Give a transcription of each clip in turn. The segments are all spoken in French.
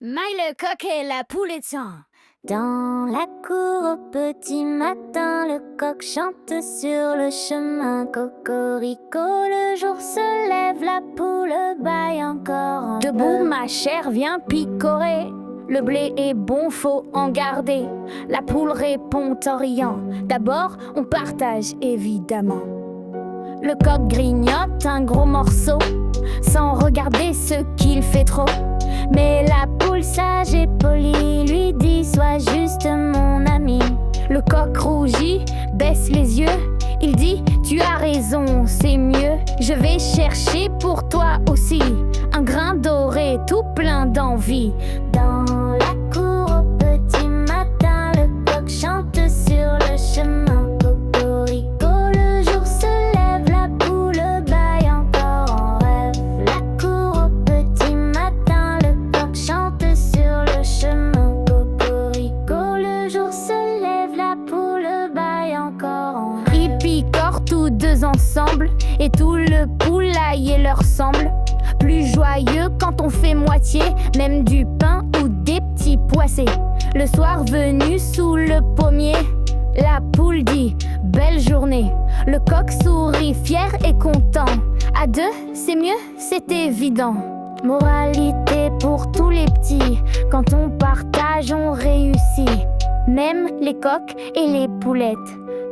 Maille le coq et la poulettant. Dans la cour au petit matin, le coq chante sur le chemin. Cocorico, le jour se lève, la poule bâille encore. Debout, ma chère vient picorer. Le blé est bon, faut en garder. La poule répond en riant. D'abord, on partage évidemment. Le coq grignote un gros morceau, sans regarder ce qu'il fait trop. Mais la poule sage et polie lui dit: sois juste mon ami. Le coq rougit, baisse les yeux, il dit: tu as raison, c'est mieux. Je vais chercher pour toi aussi un grain doré tout plein d'envie. Dans la cour au petit matin, le coq chante sur le chemin. Cocorico, le jour se lève, la poule bâille encore en rêve. La cour au petit matin, le coq chante sur le chemin. Cocorico, le jour se lève, la poule bâille encore en rêve. Ils picorent tous deux ensemble et tout le poulailler leur semble plus joyeux quand on fait moitié, même du pain ou des petits poissés. Le soir venu sous le pommier, la poule dit: belle journée. Le coq sourit fier et content. À deux, c'est mieux, c'est évident. Moralité pour tous les petits, quand on partage, on réussit. Même les coqs et les poulettes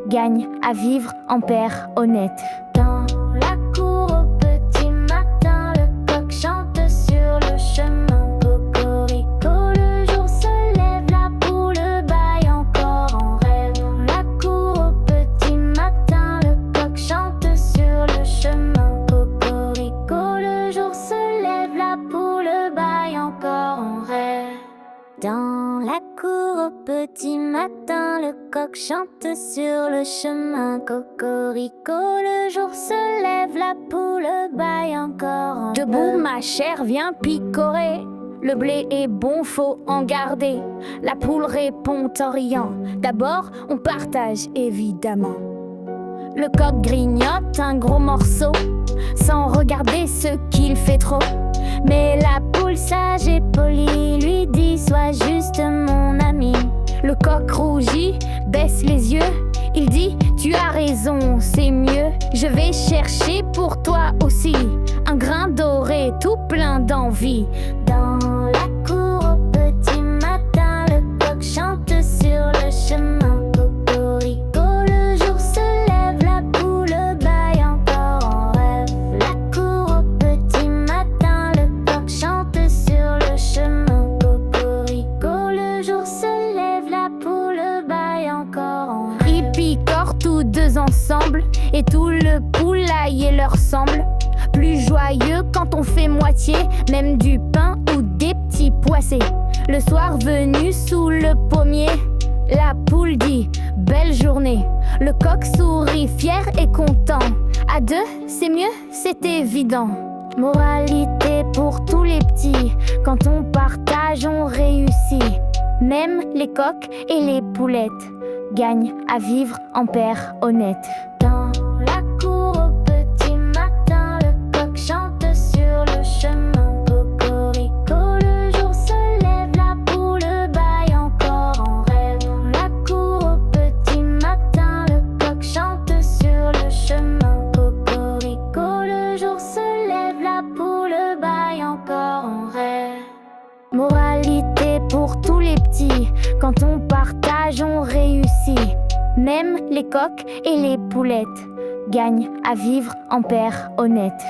gagnent à vivre en paire honnête. Dans la cour au petit matin, le coq chante sur le chemin. Cocorico, le jour se lève, la poule bâille encore en rêve. Dans la cour au petit matin, le coq chante sur le chemin. Cocorico, le jour se lève, la poule bâille encore en rêve. Dans la cour au petit matin, le coq chante sur le chemin. Cocorico, le jour se lève, la poule bâille encore en Debout, ma chère vient picorer. Le blé est bon, faut en garder. La poule répond en riant. D'abord, on partage évidemment. Le coq grignote un gros morceau, sans regarder ce qu'il fait trop. Mais la poule sage et polie lui dit: sois juste mon ami. Le coq rougit, baisse les yeux, il dit: tu as raison, c'est mieux. Je vais chercher pour toi aussi un grain doré tout plein d'envie. Dans la cour au petit matin, le coq chante sur le chemin. Cocorico, le jour se lève, la poule bâille encore en rêve. La cour au petit matin, le coq chante sur le chemin. Cocorico, le jour se lève, la poule bâille encore en rêve. Ils picorent tous deux ensemble et tout le poulailler leur semble plus joyeux quand on fait moitié, même du pain ou des petits poissés. Le soir venu sous le pommier, la poule dit: belle journée. Le coq sourit fier et content. À deux, c'est mieux, c'est évident. Moralité pour tous les petits, quand on partage, on réussit. Même les coqs et les poulettes gagnent à vivre en paire honnête. Dans la cour au petit matin, le coq chante sur le chemin. Cocorico, le jour se lève, la poule bâille encore en rêve. Dans la cour au petit matin, le coq chante sur le chemin. Cocorico, le jour se lève, la poule bâille encore en rêve. Moralité pour tous les petits, quand on partage, on réussit. Même les coqs et les poulettes gagnent à vivre en paire honnête.